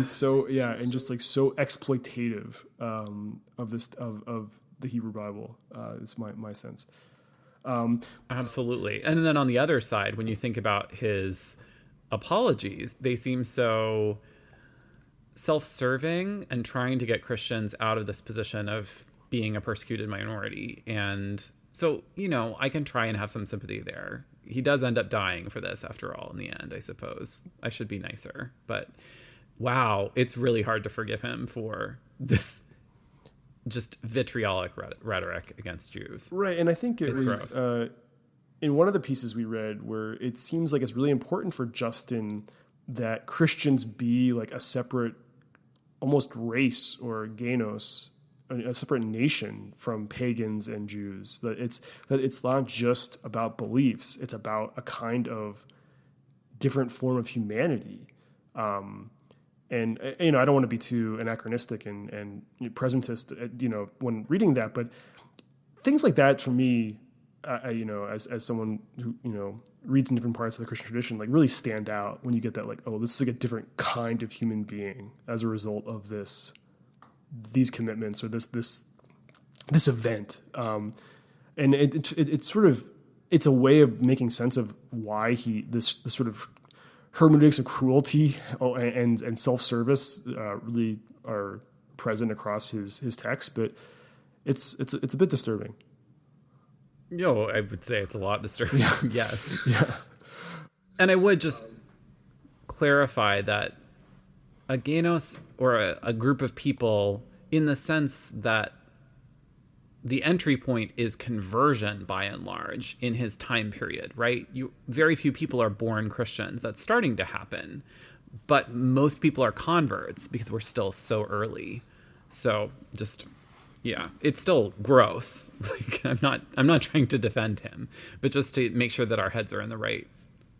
just like so exploitative of the Hebrew Bible. It's my sense. Absolutely. And then on the other side, when you think about his apologies, they seem so self-serving and trying to get Christians out of this position of being a persecuted minority. And so, I can try and have some sympathy there. He does end up dying for this after all in the end, I suppose. I should be nicer. But wow, it's really hard to forgive him for this just vitriolic rhetoric against Jews. Right, and I think it's was in one of the pieces we read where it seems like it's really important for Justin that Christians be like a separate, almost race or genos, a separate nation from pagans and Jews. That it's not just about beliefs; it's about a kind of different form of humanity. And I don't want to be too anachronistic and presentist, when reading that, but things like that for me, as someone who reads in different parts of the Christian tradition, like really stand out when you get that, like, oh, this is like a different kind of human being as a result of these commitments or this event, and it's sort of, it's a way of making sense of why this sort of hermeneutics of cruelty and self-service really are present across his text, but it's a bit disturbing. I would say it's a lot disturbing. Yeah. Yes. Yeah. And I would just clarify that a genos, or a group of people, in the sense that the entry point is conversion by and large in his time period, right? Very few people are born Christians. That's starting to happen, but most people are converts because we're still so early. So just, it's still gross. Like I'm not trying to defend him, but just to make sure that our heads are in the right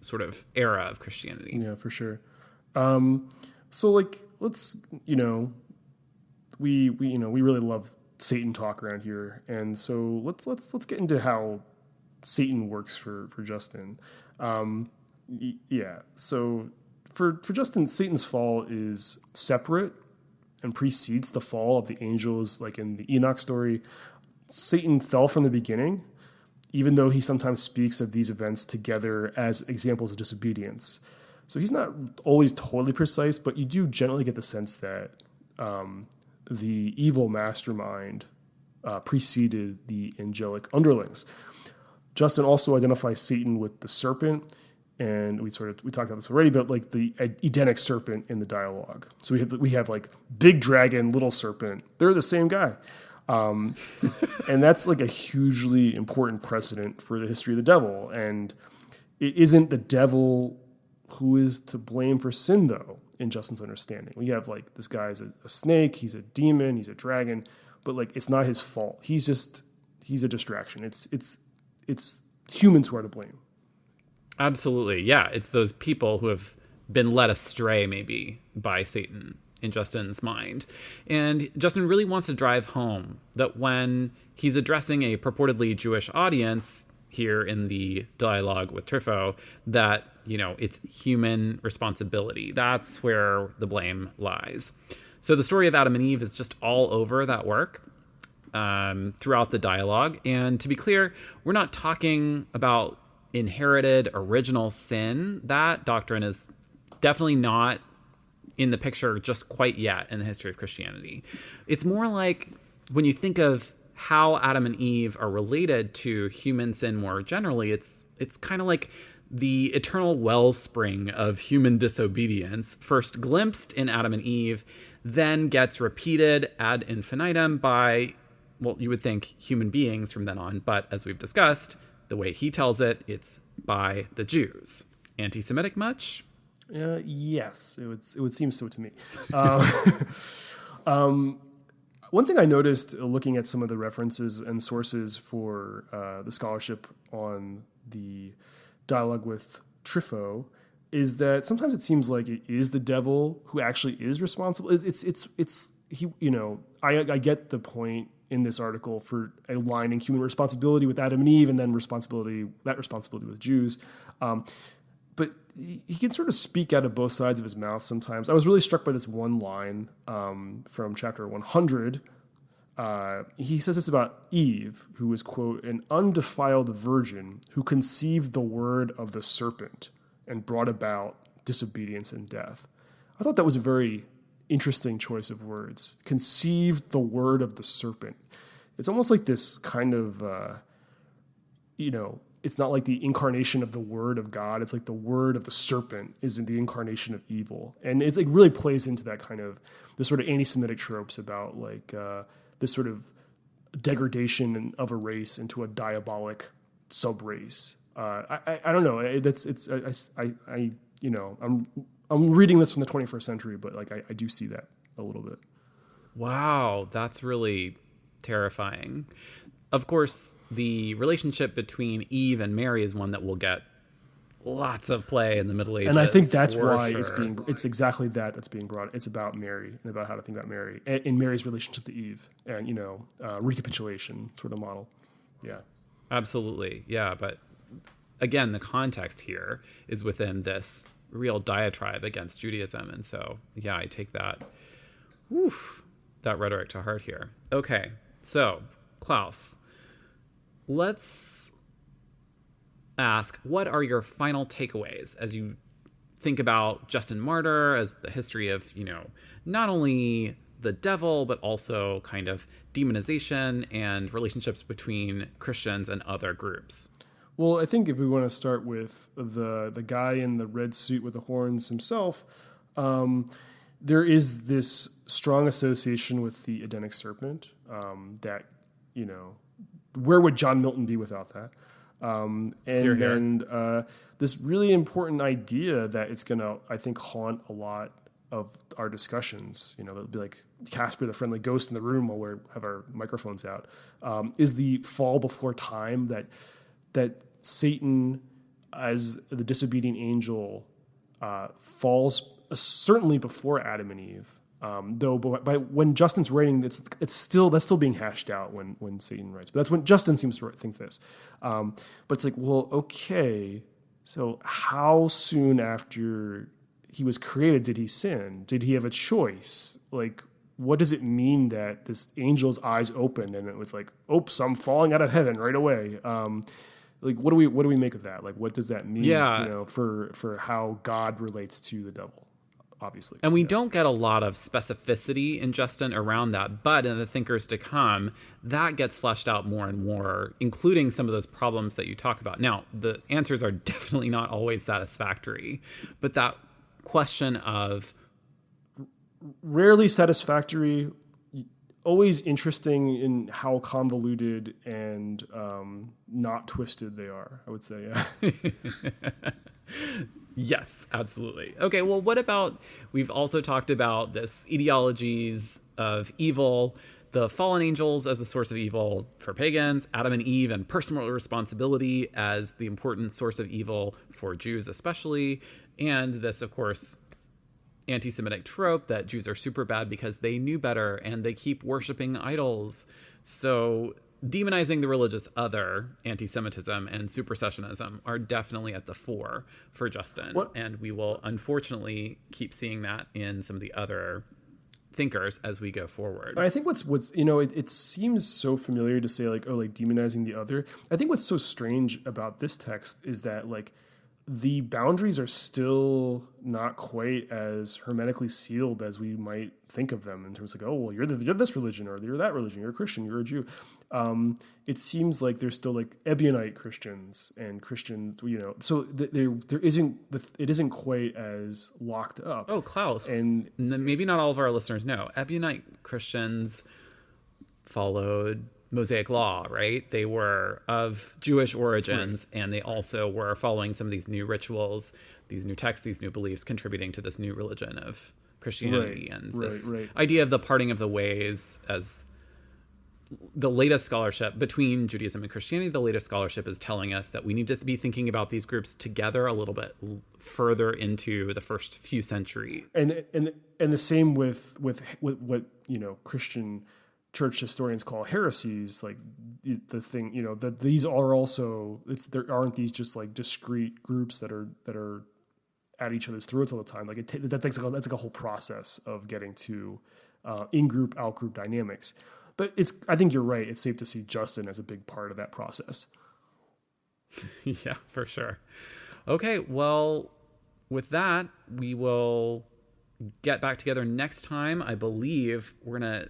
sort of era of Christianity. Yeah, for sure. So like, let's, we really love Satan talk around here, and so let's get into how Satan works for Justin. So for Justin, Satan's fall is separate and precedes the fall of the angels. Like in the Enoch story, Satan fell from the beginning, even though he sometimes speaks of these events together as examples of disobedience. So he's not always totally precise, but you do generally get the sense that the evil mastermind preceded the angelic underlings. Justin also identifies Satan with the serpent, and we talked about this already, but like the Edenic serpent in the dialogue. So we have like big dragon, little serpent. They're the same guy, and that's like a hugely important precedent for the history of the devil. And it isn't the devil who is to blame for sin, though. In Justin's understanding, we have like this guy's a snake, he's a demon, he's a dragon, but like it's not his fault. He's a distraction. It's humans who are to blame. Absolutely. Yeah. It's those people who have been led astray maybe by Satan in Justin's mind. And Justin really wants to drive home that when he's addressing a purportedly Jewish audience here in the dialogue with Trypho, that, it's human responsibility. That's where the blame lies. So the story of Adam and Eve is just all over that work throughout the dialogue. And to be clear, we're not talking about inherited original sin. That doctrine is definitely not in the picture just quite yet in the history of Christianity. It's more like when you think of how Adam and Eve are related to human sin more generally, it's kind of like the eternal wellspring of human disobedience, first glimpsed in Adam and Eve, then gets repeated ad infinitum by, well, you would think human beings from then on, but as we've discussed, the way he tells it, it's by the Jews. Anti-Semitic much? Yes, it would seem so to me. One thing I noticed looking at some of the references and sources for the scholarship on the dialogue with Trypho is that sometimes it seems like it is the devil who actually is responsible. It's he. I get the point in this article for aligning human responsibility with Adam and Eve, and then responsibility with Jews. But he can sort of speak out of both sides of his mouth sometimes. I was really struck by this one line from chapter 100. He says this about Eve, who was, quote, an undefiled virgin who conceived the word of the serpent and brought about disobedience and death. I thought that was a very interesting choice of words. Conceived the word of the serpent. It's almost like this kind of, it's not like the incarnation of the word of God. It's like the word of the serpent is the incarnation of evil. And it like really plays into that kind of, the sort of anti-Semitic tropes about like this sort of degradation of a race into a diabolic sub-race. I don't know. I'm reading this from the 21st century, but like I do see that a little bit. Wow, that's really terrifying. Of course, the relationship between Eve and Mary is one that will get lots of play in the Middle Ages. And I think that's why it's exactly that's being brought. It's about Mary and about how to think about Mary and Mary's relationship to Eve and, recapitulation sort of model. Yeah. Absolutely. Yeah. But again, the context here is within this real diatribe against Judaism. And so, yeah, I take that rhetoric to heart here. Okay. So, Klaus, let's ask, what are your final takeaways as you think about Justin Martyr, as the history of, not only the devil, but also kind of demonization and relationships between Christians and other groups? Well, I think if we want to start with the guy in the red suit with the horns himself, there is this strong association with the Edenic serpent that, where would John Milton be without that? This really important idea that it's going to, I think, haunt a lot of our discussions, it'll be like Casper, the friendly ghost in the room while we have our microphones out, is the fall before time that Satan, as the disobedient angel, falls certainly before Adam and Eve. Though by when Justin's writing, that's still being hashed out when Satan writes. But that's when Justin seems to think this. But it's like, well, okay, so how soon after he was created did he sin? Did he have a choice? Like, what does it mean that this angel's eyes opened and it was like, oops, I'm falling out of heaven right away? Like, what do we make of that? Like, what does that mean? Yeah. For how God relates to the devil? obviously. And we don't get a lot of specificity in Justin around that, but in the thinkers to come, that gets fleshed out more and more, including some of those problems that you talk about. Now, the answers are definitely not always satisfactory, but that question of rarely satisfactory, always interesting in how convoluted and not twisted they are, I would say. Yeah. Yes, absolutely. Okay, well, what about, we've also talked about this ideologies of evil, the fallen angels as the source of evil for pagans, Adam and Eve and personal responsibility as the important source of evil for Jews especially, and this, of course, anti-Semitic trope that Jews are super bad because they knew better and they keep worshiping idols. So demonizing the religious other, anti-Semitism and supersessionism are definitely at the fore for Justin. And we will unfortunately keep seeing that in some of the other thinkers as we go forward. I think what's it seems so familiar to say like, oh, like demonizing the other. I think what's so strange about this text is that like the boundaries are still not quite as hermetically sealed as we might think of them in terms of, oh, well, you're this religion or you're that religion, you're a Christian, you're a Jew. It seems like there's still like Ebionite Christians and Christians, so it isn't quite as locked up. Oh, Klaus. And maybe not all of our listeners know, Ebionite Christians followed Mosaic law, right? They were of Jewish origins, right. And they also were following some of these new rituals, these new texts, these new beliefs, contributing to this new religion of Christianity, right. And this idea of the parting of the ways as the latest scholarship between Judaism and Christianity. The latest scholarship is telling us that we need to be thinking about these groups together a little bit further into the first few centuries. And the same with what Christian church historians call heresies, like the thing, that these are also, there aren't these just like discrete groups that are at each other's throats all the time. Like that's like a whole process of getting to in-group, out-group dynamics. But I think you're right. It's safe to see Justin as a big part of that process. Yeah, for sure. Okay, well, with that, we will get back together next time. I believe we're going to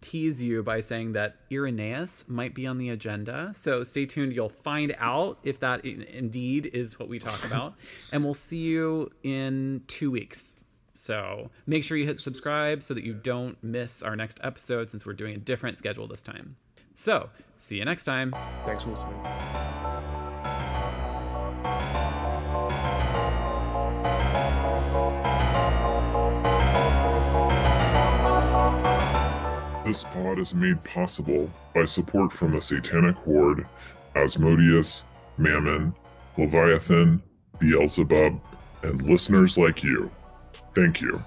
tease you by saying that Irenaeus might be on the agenda. So stay tuned. You'll find out if that indeed is what we talk about. And we'll see you in 2 weeks. So make sure you hit subscribe so that you don't miss our next episode, since we're doing a different schedule this time. So see you next time. Thanks for listening. This pod is made possible by support from the Satanic Horde, Asmodeus, Mammon, Leviathan, Beelzebub, and listeners like you. Thank you.